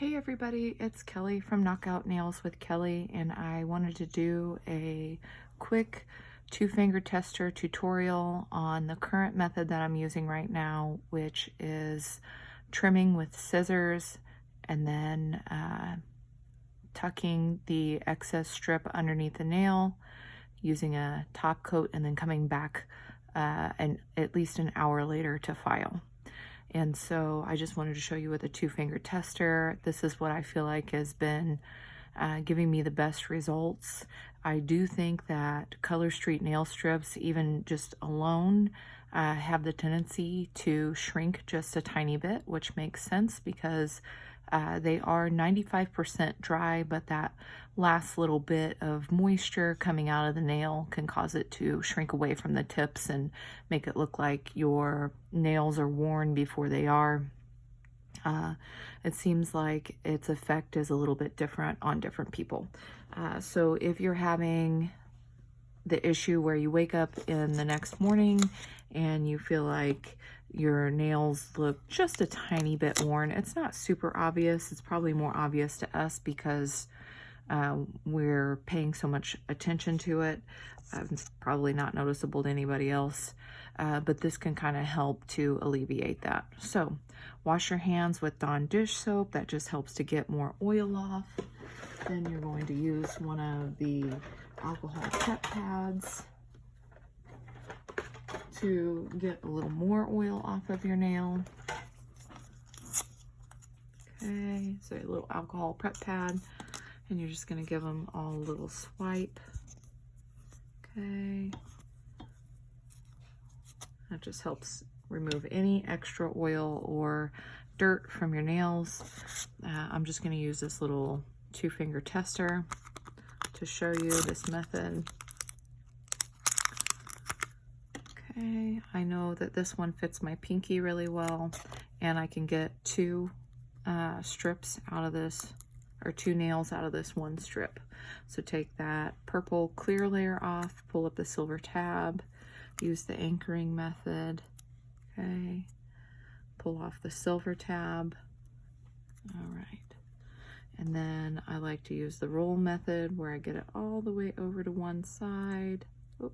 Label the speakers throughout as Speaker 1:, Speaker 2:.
Speaker 1: Hey everybody, it's Kelly from Knockout Nails with Kelly, and I wanted to do a quick two-finger tester tutorial on the current method that I'm using right now, which is trimming with scissors and then tucking the excess strip underneath the nail, using a top coat, and then coming back at least an hour later to file. And so I just wanted to show you with a two-finger tester. This is what I feel like has been giving me the best results. I do think that Color Street nail strips, even just alone, have the tendency to shrink just a tiny bit, which makes sense because they are 95% dry, but that last little bit of moisture coming out of the nail can cause it to shrink away from the tips and make it look like your nails are worn before they are. It seems like its effect is a little bit different on different people. So if you're having the issue where you wake up in the next morning and you feel like your nails look just a tiny bit worn, it's not super obvious. It's probably more obvious to us because we're paying so much attention to it. It's probably not noticeable to anybody else, but this can kind of help to alleviate that. So wash your hands with Dawn dish soap. That just helps to get more oil off. Then you're going to use one of the alcohol prep pads to get a little more oil off of your nail. Okay, so a little alcohol prep pad, and you're just going to give them all a little swipe. Okay, that just helps remove any extra oil or dirt from your nails. I'm just going to use this little two-finger tester to show you this method. Okay, I know that this one fits my pinky really well, and I can get two strips out of this, or two nails out of this one strip. So take that purple clear layer off, pull up the silver tab, use the anchoring method. Okay, pull off the silver tab. All right. And then I like to use the roll method where I get it all the way over to one side. Oop.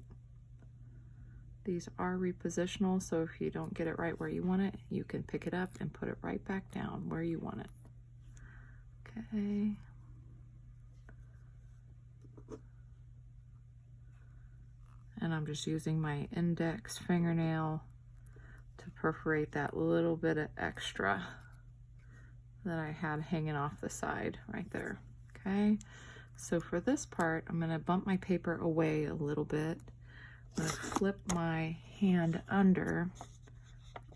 Speaker 1: These are repositional, so if you don't get it right where you want it, you can pick it up and put it right back down where you want it. Okay. And I'm just using my index fingernail to perforate that little bit of extra that I had hanging off the side right there. Okay, so for this part, I'm going to bump my paper away a little bit. I'm going to flip my hand under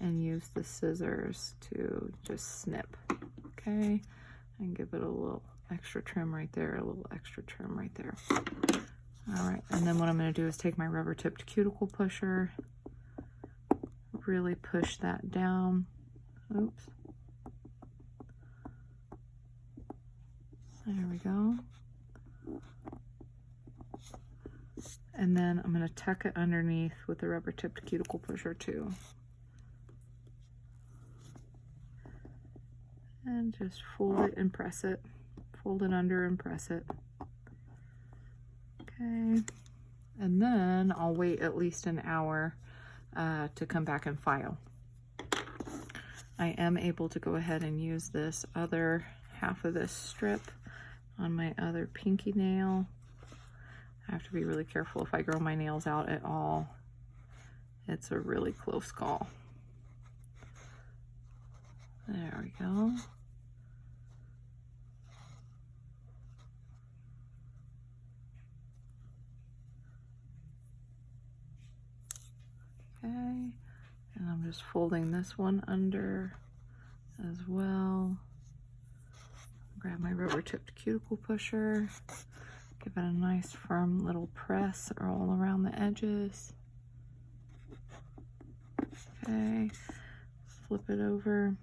Speaker 1: and use the scissors to just snip. Okay, and give it a little extra trim right there, a little extra trim right there. All right, and then what I'm going to do is take my rubber tipped cuticle pusher, really push that down. Oops. There we go. And then I'm going to tuck it underneath with the rubber tipped cuticle pusher too. And just fold it and press it. Fold it under and press it. Okay. And then I'll wait at least an hour to come back and file. I am able to go ahead and use this other half of this strip on my other pinky nail. I have to be really careful if I grow my nails out at all. It's a really close call. There we go. Okay, and I'm just folding this one under as well. Grab my rubber tipped cuticle pusher, give it a nice firm little press all around the edges. Okay, flip it over,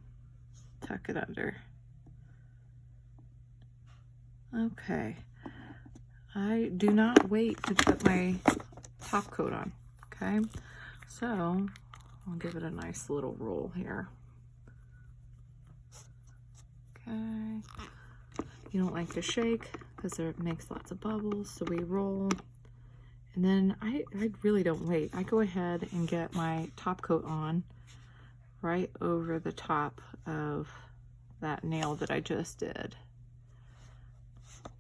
Speaker 1: tuck it under. Okay, I do not wait to put my top coat on. Okay, so I'll give it a nice little roll here. Okay. You don't like to shake because it makes lots of bubbles, so we roll. And then I really don't wait. I go ahead and get my top coat on right over the top of that nail that I just did.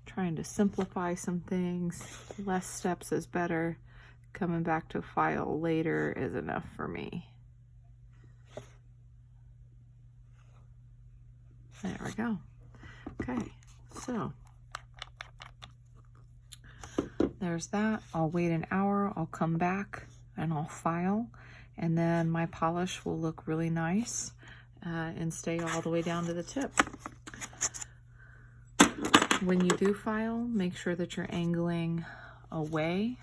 Speaker 1: Trying to simplify some things. Less steps is better. Coming back to file later is enough for me. There we go. Okay, so there's that. I'll wait an hour, I'll come back and I'll file, and then my polish will look really nice and stay all the way down to the tip. When you do file, make sure that you're angling away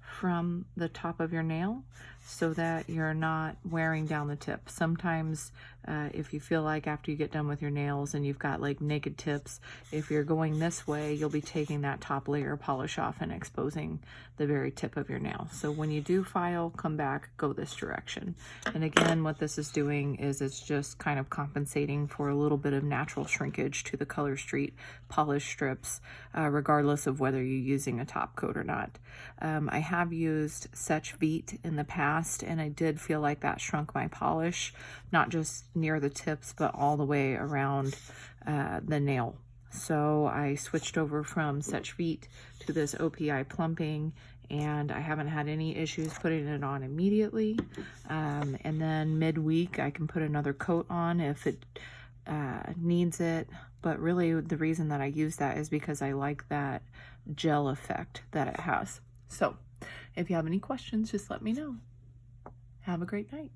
Speaker 1: from the top of your nail so that you're not wearing down the tip. Sometimes if you feel like after you get done with your nails and you've got like naked tips, if you're going this way, you'll be taking that top layer of polish off and exposing the very tip of your nail. So when you do file, come back, go this direction. And again, what this is doing is it's just kind of compensating for a little bit of natural shrinkage to the Color Street polish strips, regardless of whether you're using a top coat or not. I have used Setch Vite in the past, and I did feel like that shrunk my polish, not just near the tips, but all the way around the nail. So I switched over from Setch Vite to this OPI plumping, and I haven't had any issues putting it on immediately. And then midweek, I can put another coat on if it needs it. But really, the reason that I use that is because I like that gel effect that it has. So if you have any questions, just let me know. Have a great night.